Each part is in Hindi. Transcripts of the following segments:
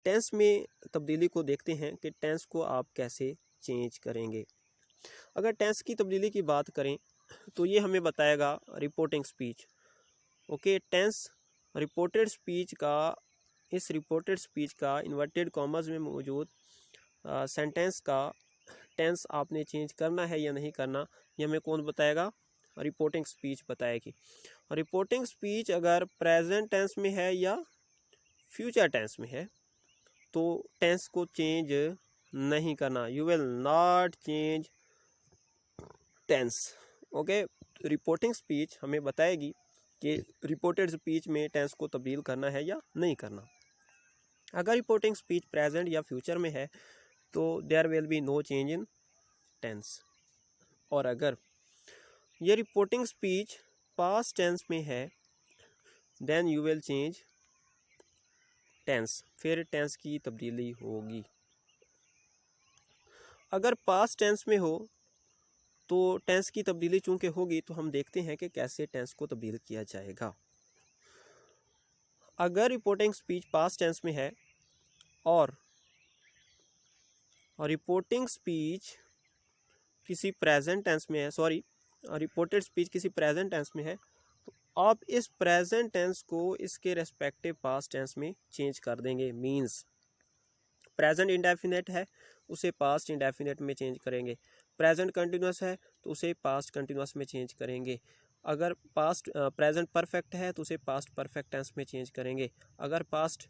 टेंस में तब्दीली को देखते हैं कि टेंस को आप कैसे चेंज करेंगे। अगर टेंस की तब्दीली की बात करें तो ये हमें बताएगा reporting speech. Okay, tense reported speech का, इस रिपोर्टेड स्पीच का इन्वर्टेड कॉमर्स में मौजूद सेंटेंस का टेंस आपने चेंज करना है या नहीं करना, ये हमें कौन बताएगा? रिपोर्टिंग स्पीच बताएगी। रिपोर्टिंग स्पीच अगर प्रेजेंट टेंस में है या फ्यूचर टेंस में है तो टेंस को चेंज नहीं करना। You will not change tense. Okay, reporting speech हमें बताएगी कि रिपोर्टेड स्पीच में टेंस को तब्दील करना है या नहीं करना। अगर रिपोर्टिंग स्पीच प्रेजेंट या फ्यूचर में है तो there will be no change in tense. और अगर ये रिपोर्टिंग स्पीच पास्ट टेंस में है then you will change tense, फिर टेंस की तब्दीली होगी। अगर पास्ट टेंस में हो तो टेंस की तब्दीली चूंकि होगी तो हम देखते हैं कि कैसे टेंस को तब्दील किया जाएगा। अगर रिपोर्टिंग स्पीच पास्ट टेंस में है और रिपोर्टिंग स्पीच किसी प्रेजेंट टेंस में है, सॉरी, रिपोर्टेड स्पीच किसी प्रेजेंट टेंस में है तो आप इस प्रेजेंट टेंस को इसके रेस्पेक्टिव पास्ट टेंस में चेंज कर देंगे। मींस प्रेजेंट इंडेफिनेट है उसे पास्ट इंडेफिनेट में चेंज करेंगे, प्रेजेंट कंटिन्यूस है तो उसे पास्ट कंटिन्यूस में चेंज करेंगे, अगर पास्ट प्रेजेंट परफेक्ट है तो उसे पास्ट परफेक्ट टेंस में चेंज करेंगे, अगर past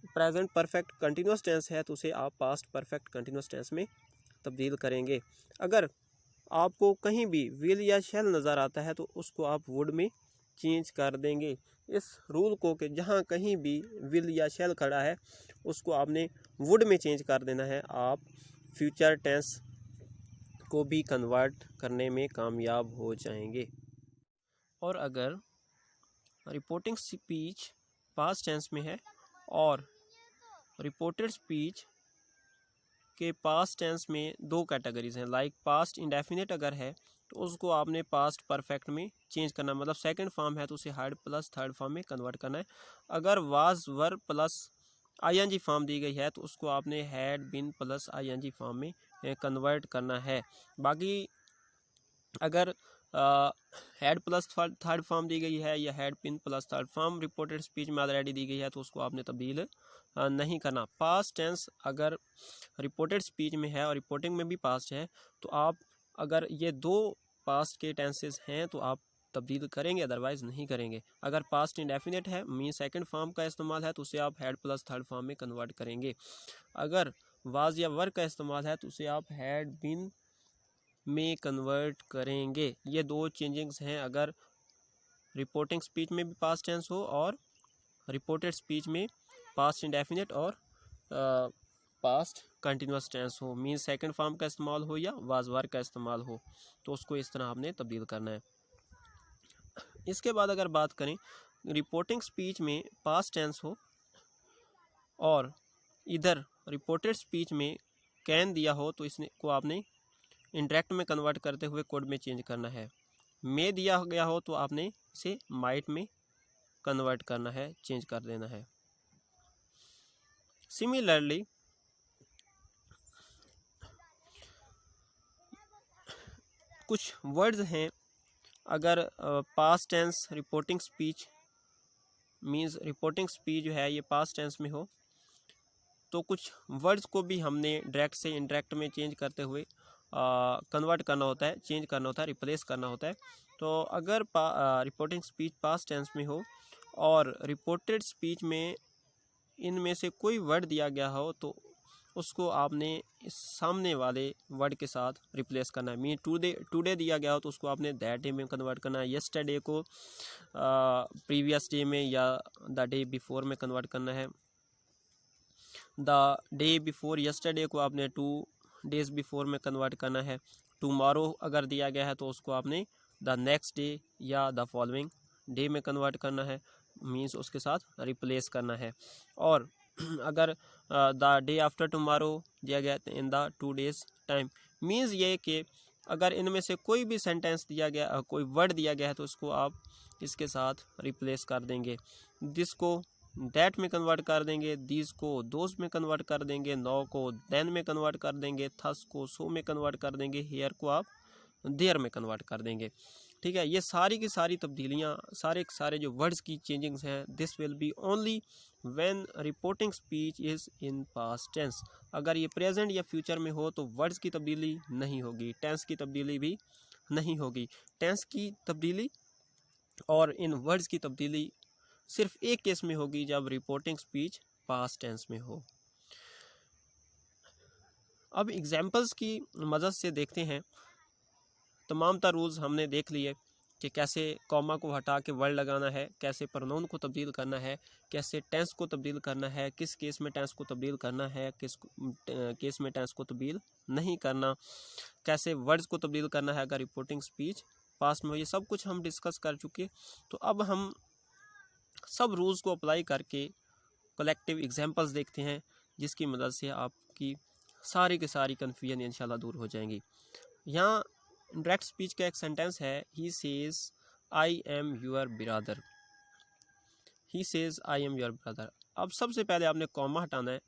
present perfect continuous tense है तो उसे आप पास्ट परफेक्ट कंटिन्यूस टेंस में तब्दील करेंगे। अगर आपको कहीं भी विल या शैल नज़र आता है तो उसको आप वुड में चेंज कर देंगे। इस रूल को कि जहाँ कहीं भी विल या शैल खड़ा है उसको आपने वुड में चेंज कर देना है, आप फ्यूचर टेंस को भी कन्वर्ट करने में कामयाब हो जाएंगे। और अगर रिपोर्टिंग स्पीच पास्ट टेंस में है और रिपोर्टेड स्पीच के पास्ट टेंस में दो कैटेगरीज हैं, लाइक पास्ट इंडेफिनिट अगर है तो उसको आपने पास्ट परफेक्ट में चेंज करना है, मतलब सेकंड फॉर्म है तो उसे हैड प्लस थर्ड फॉर्म में कन्वर्ट करना है। अगर was were plus ING form दी गई है तो उसको आपने had been plus ING form में कन्वर्ट करना है। बाकी अगर हैड प्लस थर्ड फॉर्म दी गई है या had been plus third form reported speech में ऑलरेडी दी गई है तो उसको आपने तब्दील नहीं करना। पास्ट टेंस अगर रिपोर्टेड स्पीच में है और रिपोर्टिंग में भी पास्ट है तो आप अगर ये दो पास्ट के टेंसेस हैं तो आप तब्दील करेंगे, अदरवाइज नहीं करेंगे। अगर पास्ट इंडेफिनेट है मीन सेकंड फॉर्म का इस्तेमाल है तो उसे आप हैड प्लस थर्ड फॉर्म में कन्वर्ट करेंगे। अगर वाज या वर का इस्तेमाल है तो उसे आप हैड बिन में कन्वर्ट करेंगे। ये दो चेंजिंग्स हैं अगर रिपोर्टिंग स्पीच में भी पास्ट टेंस हो और रिपोर्टेड स्पीच में पास्ट इंडेफिनिट और पास्ट कंटिन्यूस टेंस हो, मीन सेकंड फॉर्म का इस्तेमाल हो या वाज वर का इस्तेमाल हो, तो उसको इस तरह आपने तब्दील करना है। इसके बाद अगर बात करें रिपोर्टिंग स्पीच में पास्ट टेंस हो और इधर रिपोर्टेड स्पीच में कैन दिया हो तो इसको आपने इंडायरेक्ट में कन्वर्ट करते हुए कोड में चेंज करना है। में दिया गया हो तो आपने इसे माइट में कन्वर्ट करना है, चेंज कर देना है। सिमिलरली कुछ वर्ड्स हैं अगर past tense reporting speech means reporting speech जो है ये पास्ट टेंस में हो तो कुछ वर्ड्स को भी हमने डायरेक्ट से इनडायरेक्ट में चेंज करते हुए कन्वर्ट करना होता है, चेंज करना होता है, रिप्लेस करना होता है। तो अगर रिपोर्टिंग स्पीच पास्ट टेंस में हो और रिपोर्टेड स्पीच में इनमें से कोई वर्ड दिया गया हो तो उसको आपने इस सामने वाले वर्ड के साथ रिप्लेस करना है। मीन टुडे दिया गया हो तो उसको आपने दैट डे में कन्वर्ट करना है, यस्टरडे को प्रीवियस डे में या द डे बिफोर में कन्वर्ट करना है, द डे बिफोर यस्टरडे को आपने 2 डेज बिफोर में कन्वर्ट करना है, टुमारो अगर दिया गया है तो उसको आपने द नेक्स्ट डे या द फॉलोइंग डे में कन्वर्ट करना है, मीन्स उसके साथ रिप्लेस करना है। और अगर द डे आफ्टर टुमारो दिया गया in the 2 days time, means ये कि अगर इनमें से कोई भी सेंटेंस दिया गया कोई वर्ड दिया गया है तो उसको आप इसके साथ रिप्लेस कर देंगे। दिस को दैट में कन्वर्ट कर देंगे, दीज को दोज में कन्वर्ट कर देंगे, नाउ को देन में कन्वर्ट कर देंगे, थस को सो में कन्वर्ट कर देंगे, हियर को आप देयर में कन्वर्ट कर देंगे। ठीक है, ये सारी की सारी तब्दीलियाँ, सारे जो वर्ड्स की चेंजिंग्स हैं, this will be only when reporting speech is in past tense. अगर ये प्रेजेंट या फ्यूचर में हो तो वर्ड्स की तब्दीली नहीं होगी, टेंस की तब्दीली भी नहीं होगी। टेंस की तब्दीली और इन वर्ड्स की तब्दीली सिर्फ एक केस में होगी, जब रिपोर्टिंग स्पीच पास्ट टेंस में हो। अब एग्जाम्पल्स की मदद से देखते हैं। तमाम रूल्स हमने देख लिए कि कैसे कॉमा को हटा के वर्ड लगाना है, कैसे प्रोनाउन को तब्दील करना है, कैसे टेंस को तब्दील करना है, किस केस में टेंस को तब्दील करना है, किस केस में टेंस को तब्दील नहीं करना, कैसे वर्ड्स को तब्दील करना है अगर रिपोर्टिंग स्पीच पास्ट में हो। ये सब कुछ हम डिस्कस कर चुके। तो अब हम सब रूल्स को अप्लाई करके कलेक्टिव एग्जांपल्स देखते हैं, जिसकी मदद से आपकी सारी की सारी कन्फ्यूजन इंशाल्लाह दूर हो जाएंगी। यहाँ डायरेक्ट स्पीच का एक सेंटेंस है, he says I am your brother. He says I am your brother. अब सबसे पहले आपने कॉमा हटाना है,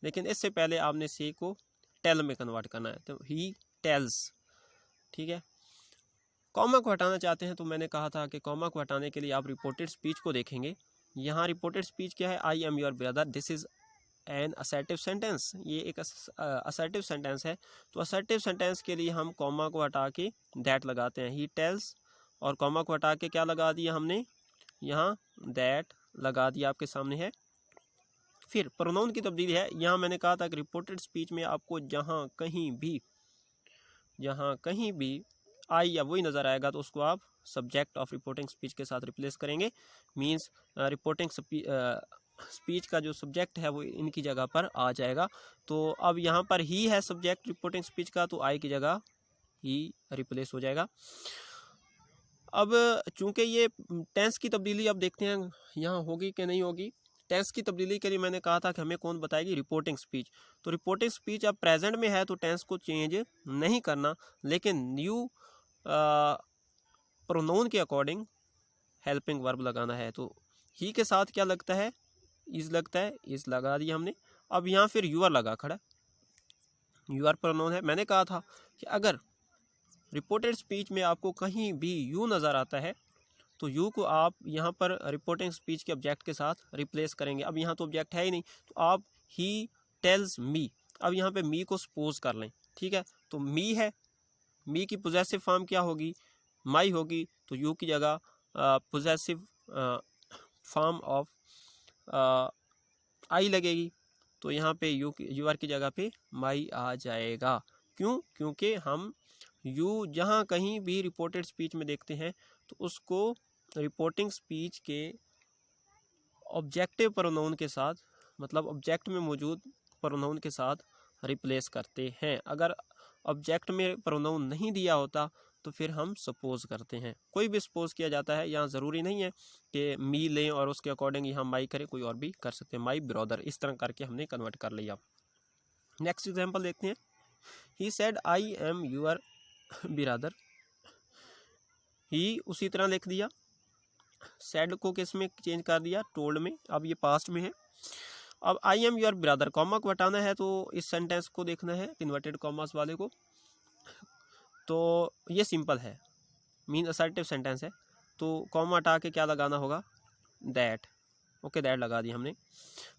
लेकिन इससे पहले आपने से को टेल में कन्वर्ट करना है, तो ही टेल्स। ठीक है, कॉमा को हटाना चाहते हैं तो मैंने कहा था कि कॉमा को हटाने के लिए आप रिपोर्टेड स्पीच को देखेंगे। यहाँ रिपोर्टेड स्पीच क्या है, आई am your brother, this is an assertive sentence. ये एक असर्टिव सेंटेंस है। तो असर्टिव सेंटेंस के लिए हम कॉमा को हटा के दैट लगाते हैं, ही टेल्स, और कॉमा को हटा के क्या लगा दिया हमने, यहाँ दैट लगा दिया, आपके सामने है। फिर प्रोनाउन की तब्दीली है। यहाँ मैंने कहा था कि रिपोर्टेड स्पीच में आपको जहाँ कहीं भी आई या वही नज़र आएगा तो उसको आप सब्जेक्ट ऑफ रिपोर्टिंग स्पीच के साथ रिप्लेस करेंगे। मींस रिपोर्टिंग स्पीच का जो सब्जेक्ट है वो इनकी जगह पर आ जाएगा। तो अब यहाँ पर ही है सब्जेक्ट रिपोर्टिंग स्पीच का, तो आई की जगह ही रिप्लेस हो जाएगा। अब चूंकि ये टेंस की तब्दीली अब देखते हैं यहाँ होगी कि नहीं होगी। टेंस की तब्दीली के लिए मैंने कहा था कि हमें कौन बताएगी, रिपोर्टिंग स्पीच। तो रिपोर्टिंग स्पीच अब प्रेजेंट में है तो टेंस को चेंज नहीं करना, लेकिन न्यू प्रोनाउन के अकॉर्डिंग हेल्पिंग वर्ब लगाना है। तो ही के साथ क्या लगता है, इज लगता है, इज लगा दिया हमने। अब यहाँ फिर यूआर लगा खड़ा, यूआर प्रोनाउन है। मैंने कहा था कि अगर रिपोर्टेड स्पीच में आपको कहीं भी यू नज़र आता है तो यू को आप यहाँ पर रिपोर्टिंग स्पीच के ऑब्जेक्ट के साथ रिप्लेस करेंगे। अब यहाँ तो ऑब्जेक्ट है ही नहीं, तो आप ही टेल्स मी, अब यहाँ पे मी को सपोज कर लें। ठीक है, तो मी है, मी की पोजेसिव फॉर्म क्या होगी, माई होगी, तो यू की जगह पोजेसिव फॉर्म ऑफ आई लगेगी, तो यहाँ पे यू आर की जगह पे माई आ जाएगा। क्यों, क्योंकि हम यू जहाँ कहीं भी रिपोर्टेड स्पीच में देखते हैं तो उसको रिपोर्टिंग स्पीच के ऑब्जेक्टिव प्रोनाउन के साथ, मतलब ऑब्जेक्ट में मौजूद प्रोनाउन के साथ रिप्लेस करते हैं। अगर ऑब्जेक्ट में प्रोनाउन नहीं दिया होता तो फिर हम सपोज करते हैं, कोई भी सपोज किया जाता है। यहाँ ज़रूरी नहीं है कि मी लें और उसके अकॉर्डिंग यहाँ माई करें, कोई और भी कर सकते हैं, माई ब्रदर, इस तरह करके हमने कन्वर्ट कर लिया। नेक्स्ट एग्जांपल देखते हैं, he said I am your brother. ही उसी तरह लिख दिया, सेड को किस में चेंज कर दिया, टोल्ड में, अब ये पास्ट में है। अब आई एम योर ब्रदर, कॉमा को हटाना है तो इस सेंटेंस को देखना है, इन्वर्टेड कॉमास वाले को। तो ये सिंपल है, मीन असर्टिव सेंटेंस है, तो कॉमा हटा के क्या लगाना होगा, दैट। ओके, दैट लगा दिया हमने।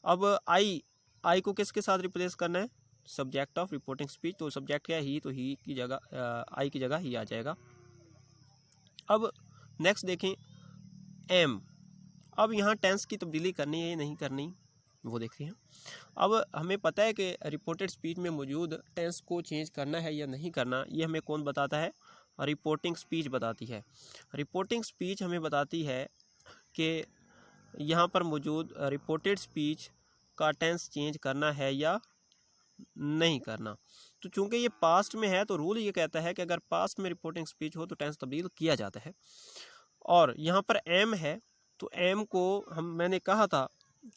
अब आई को किसके साथ रिप्लेस करना है, सब्जेक्ट ऑफ रिपोर्टिंग स्पीच। तो सब्जेक्ट क्या है, ही, तो ही की जगह आई की जगह ही आ जाएगा। अब नेक्स्ट देखें, एम। अब यहाँ टेंस की तब्दीली करनी है या नहीं करनी, वो देखते हैं। अब हमें पता है कि रिपोर्टेड स्पीच में मौजूद टेंस को चेंज करना है या नहीं करना, ये हमें कौन बताता है, रिपोर्टिंग स्पीच बताती है। रिपोर्टिंग स्पीच हमें बताती है कि यहाँ पर मौजूद रिपोर्टेड स्पीच का टेंस चेंज करना है या नहीं करना। तो चूंकि ये पास्ट में है तो रूल ये कहता है कि अगर पास्ट में रिपोर्टिंग स्पीच हो तो टेंस तब्दील किया जाता है। और यहाँ पर एम है तो एम को मैंने कहा था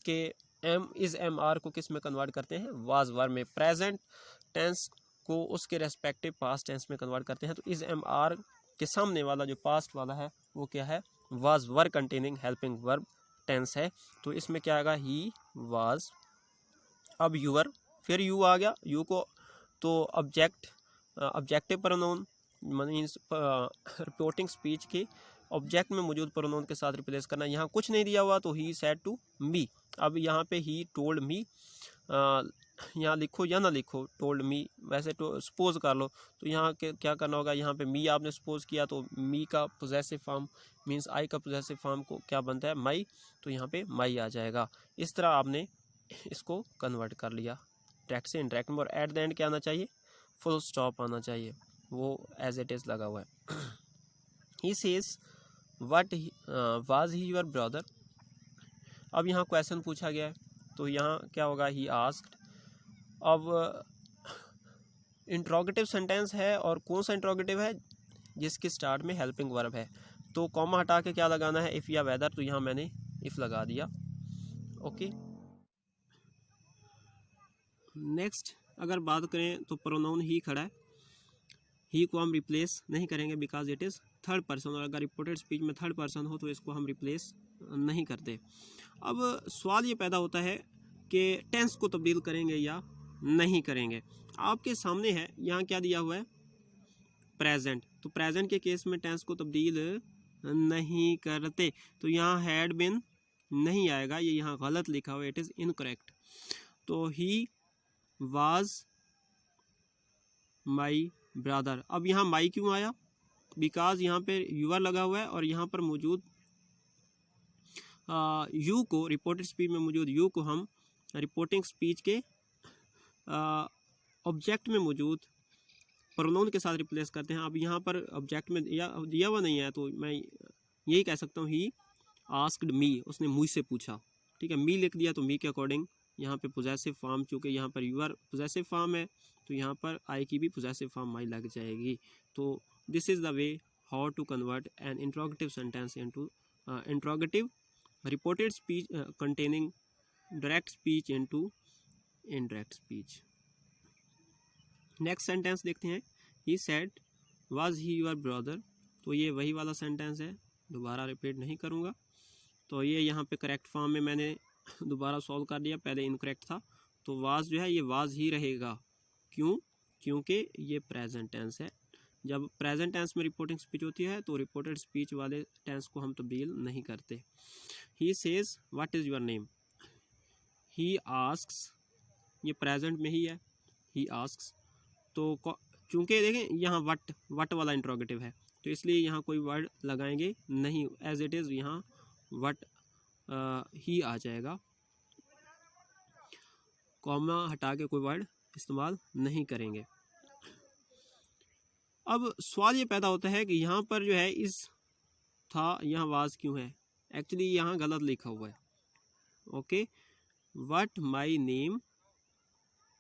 कि एम इज़ एम आर को किस में कन्वर्ट करते हैं, वाज वर में। प्रेजेंट टेंस को उसके रेस्पेक्टिव पास्ट टेंस में कन्वर्ट करते हैं। तो इज़ एम आर के सामने वाला जो पास्ट वाला है वो क्या है, was were containing helping verb tense है तो इसमें क्या आएगा, ही वाज। अब यूअर, फिर यू आ गया, यू को तो objective pronoun means reporting speech के ऑब्जेक्ट में मौजूद प्रोनाउन के साथ रिप्लेस करना। यहाँ कुछ नहीं दिया हुआ तो ही सेड टू मी। अब यहाँ पे ही टोल्ड मी, यहाँ लिखो या ना लिखो टोल्ड मी, वैसे तो सपोज कर लो, तो यहाँ क्या करना होगा, यहाँ पे मी आपने सपोज किया तो मी का पोजेसिव फॉर्म मीन्स आई का पोजेसिव फॉर्म को क्या बनता है, माई, तो यहाँ पे माई आ जाएगा। इस तरह आपने इसको कन्वर्ट कर लिया डायरेक्ट से इंडायरेक्ट में। और एट द एंड क्या आना चाहिए, फुल स्टॉप आना चाहिए, वो एज इट इज़ लगा हुआ है। He says what was he your brother. अब यहाँ क्वेश्चन पूछा गया है तो यहाँ क्या होगा, ही आस्क्ड। अब इंट्रोगेटिव सेंटेंस है और कौन सा इंट्रोगेटिव है, जिसके स्टार्ट में हेल्पिंग वर्ब है, तो कॉमा हटा के क्या लगाना है, इफ़ या वेदर, तो यहाँ मैंने इफ़ लगा दिया। ओके, नेक्स्ट अगर बात करें तो प्रोनाउन ही खड़ा है, ही को हम रिप्लेस नहीं करेंगे because it is third person, और अगर रिपोर्टेड स्पीच में थर्ड पर्सन हो तो इसको हम रिप्लेस नहीं करते। अब सवाल ये पैदा होता है कि टेंस को तब्दील करेंगे या नहीं करेंगे। आपके सामने है यहाँ क्या दिया हुआ है, प्रेजेंट, तो प्रेजेंट के केस में टेंस को तब्दील नहीं करते, तो यहाँ हैड बिन नहीं आएगा, ये यहाँ गलत लिखा हुआ है, इट इज़ इनकरेक्ट। तो ही वाज माई ब्रदर। अब यहाँ माई क्यों आया, बिकॉज यहाँ पे यूआर लगा हुआ है और यहाँ पर मौजूद यू को, रिपोर्टेड स्पीच में मौजूद यू को हम रिपोर्टिंग स्पीच के ऑब्जेक्ट में मौजूद प्रोनाउन के साथ रिप्लेस करते हैं। अब यहाँ पर ऑब्जेक्ट में दिया हुआ नहीं है तो मैं यही कह सकता हूँ, ही आस्क्ड मी, उसने मुझसे पूछा, ठीक है, मी लिख दिया तो मी के अकॉर्डिंग यहाँ पे पोजेसिव फॉर्म, चूँकि यहाँ पर यूआर पोजेसिव फॉर्म है तो यहाँ पर आई की भी पोजेसिव फॉर्म माई लग जाएगी। तो this is the way how to convert an interrogative sentence into interrogative reported speech containing direct speech into indirect speech. Next sentence देखते हैं, he said was he your brother. तो ये वही वाला सेंटेंस है, दोबारा रिपीट नहीं करूँगा। तो ये यहाँ पे करेक्ट फॉर्म में मैंने दोबारा सॉल्व कर दिया, पहले इनकरेक्ट था, तो वाज जो है ये वाज ही रहेगा। क्यों, क्योंकि ये प्रेजेंट टेंस है। जब प्रेजेंट टेंस में रिपोर्टिंग स्पीच होती है तो रिपोर्टेड स्पीच वाले टेंस को हम तब्दील नहीं करते। He says what is your name, he asks, ये प्रेजेंट में ही है, ही आस्क्स, तो चूँकि देखें यहाँ वट वाला इंट्रोगेटिव है तो इसलिए यहाँ कोई वर्ड लगाएंगे नहीं, एज इट इज़ यहाँ वट ही आ जाएगा, कॉमा हटा के कोई वर्ड इस्तेमाल नहीं करेंगे। अब सवाल ये पैदा होता है कि यहाँ पर जो है इस था, यहाँ वाज क्यों है, एक्चुअली यहाँ गलत लिखा हुआ है। Okay, what my name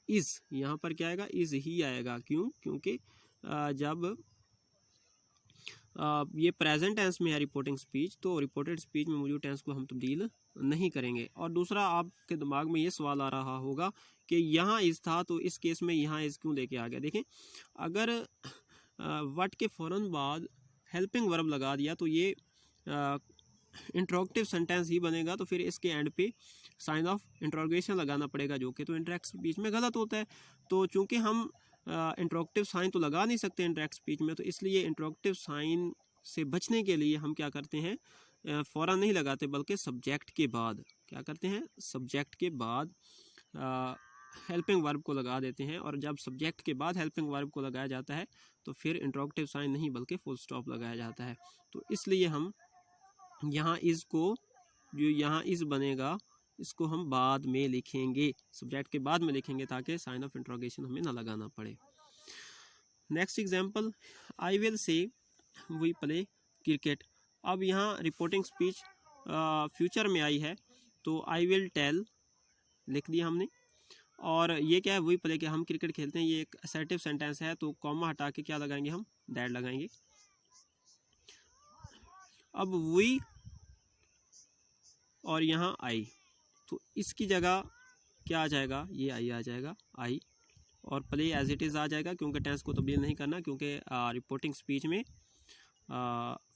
is, यहाँ पर क्या आएगा, इज़ ही आएगा। क्यों, क्योंकि जब ये प्रेजेंट टेंस में है रिपोर्टिंग स्पीच, तो रिपोर्टेड स्पीच में मौजूद टेंस को हम तब्दील नहीं करेंगे। और दूसरा, आपके दिमाग में ये सवाल आ रहा होगा कि यहाँ इज़ था तो इस केस में यहाँ इज़ क्यों लेके आ गया। देखें, अगर व्हाट के फ़ौरन बाद हेल्पिंग वर्ब लगा दिया तो ये इंट्रोगेटिव सेंटेंस ही बनेगा, तो फिर इसके एंड पे साइन ऑफ इंट्रोगेशन लगाना पड़ेगा, जो कि तो इंटरेक्ट स्पीच में गलत होता है। तो चूँकि हम इंट्रोगेटिव साइन तो लगा नहीं सकते इंटरेक्ट स्पीच में, तो इसलिए इंट्रोगेटिव साइन से बचने के लिए हम क्या करते हैं, फ़ौरन नहीं लगाते बल्कि सब्जेक्ट के बाद क्या करते हैं, सब्जेक्ट के बाद हेल्पिंग वर्ब को लगा देते हैं। और जब सब्जेक्ट के बाद हेल्पिंग वर्ब को लगाया जाता है तो फिर इंट्रोगेटिव साइन नहीं बल्कि फुल स्टॉप लगाया जाता है। तो इसलिए हम यहाँ इज़ को, जो यहाँ इज़ बनेगा, इसको हम बाद में लिखेंगे, सब्जेक्ट के बाद में लिखेंगे ताकि साइन ऑफ इंट्रोगेशन हमें ना लगाना पड़े। Next example, I will say we play cricket. अब यहाँ रिपोर्टिंग स्पीच फ्यूचर में आई है तो आई विल टेल लिख दिया हमने, और ये क्या है, वी प्ले के हम क्रिकेट खेलते हैं, ये एक असर्टिव सेंटेंस है, तो कॉमा हटा के क्या लगाएंगे, हम दैट लगाएंगे। अब वी और यहाँ आई, तो इसकी जगह क्या आ जाएगा, ये आई आ जाएगा, आई, और प्ले एज इट इज़ आ जाएगा क्योंकि टेंस को तब्दील नहीं करना, क्योंकि रिपोर्टिंग स्पीच में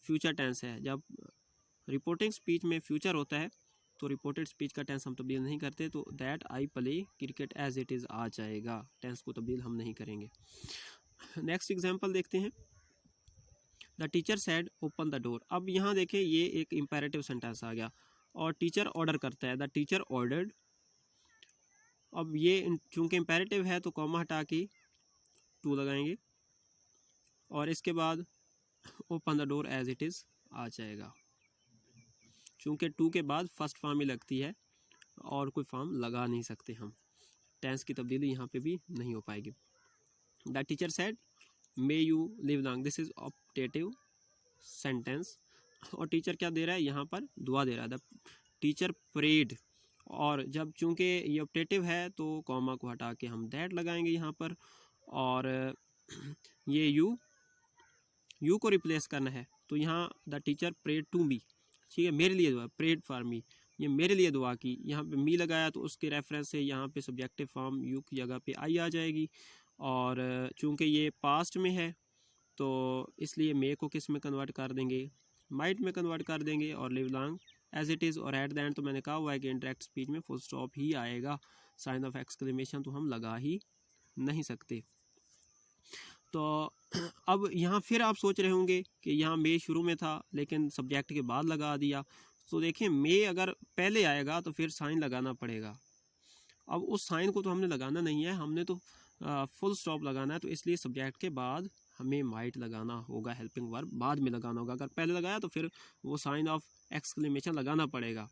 फ्यूचर टेंस है। जब रिपोर्टिंग स्पीच में फ्यूचर होता है तो रिपोर्टेड स्पीच का टेंस हम तब्दील नहीं करते, तो that I play cricket as it is आ जाएगा, टेंस को तब्दील हम नहीं करेंगे। नेक्स्ट एग्जांपल देखते हैं। The teacher said open the door. अब यहाँ देखें ये एक इम्पेरेटिव सेंटेंस आ गया और टीचर ऑर्डर करता है, द टीचर ऑर्डर्ड। अब ये चूँकि इम्पेरेटिव है तो कॉमा हटा के टू लगाएंगे और इसके बाद open the door as it is आ जाएगा। चूँकि टू के बाद फर्स्ट फॉर्म ही लगती है और कोई फॉर्म लगा नहीं सकते हम, टेंस की तब्दीली यहाँ पे भी नहीं हो पाएगी। The teacher said may you live long, this is optative sentence और टीचर क्या दे रहा है यहाँ पर, दुआ दे रहा है। द टीचर प्रेड, और जब चूँकि ये ऑप्टेटिव है तो कॉमा को हटा के हम दैट लगाएंगे यहाँ पर और ये यू को रिप्लेस करना है तो यहाँ the teacher prayed to me, ठीक है, मेरे लिए दुआ, प्रेड फॉर मी, ये मेरे लिए दुआ की, यहाँ पे मी लगाया तो उसके रेफरेंस से यहाँ पे सब्जेक्टिव फॉर्म यू की जगह पे आई आ जाएगी और चूँकि ये पास्ट में है तो इसलिए मे को किस में कन्वर्ट कर देंगे, माइट में कन्वर्ट कर देंगे और live long as it is. और एट द एंड तो मैंने कहा हुआ है कि इंटरेक्ट स्पीच में फुल स्टॉप ही आएगा, साइन ऑफ एक्सक्लेमेशन तो हम लगा ही नहीं सकते। तो अब यहाँ फिर आप सोच रहे होंगे कि यहाँ मे शुरू में था लेकिन सब्जेक्ट के बाद लगा दिया, तो देखें मे अगर पहले आएगा तो फिर साइन लगाना पड़ेगा। अब उस साइन को तो हमने लगाना नहीं है, हमने तो फुल स्टॉप लगाना है, तो इसलिए सब्जेक्ट के बाद हमें माइट लगाना होगा, हेल्पिंग वर्ब बाद में लगाना होगा। अगर पहले लगाया तो फिर वो साइन ऑफ एक्सक्लेमेशन लगाना पड़ेगा,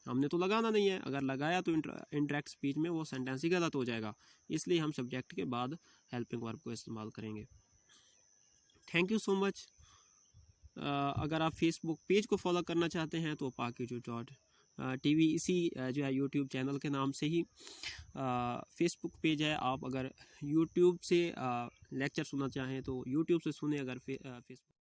हमने तो लगाना नहीं है, अगर लगाया तो इंटरेक्ट स्पीच में वो सेंटेंस ही गलत हो जाएगा, इसलिए हम सब्जेक्ट के बाद हेल्पिंग वर्ब को इस्तेमाल करेंगे। Thank you so much. अगर आप फेसबुक पेज को फॉलो करना चाहते हैं तो pakijo.tv इसी जो है यूट्यूब चैनल के नाम से ही फेसबुक पेज है। आप अगर यूट्यूब से लेक्चर सुनना चाहें तो यूट्यूब से सुने, अगर फेसबुक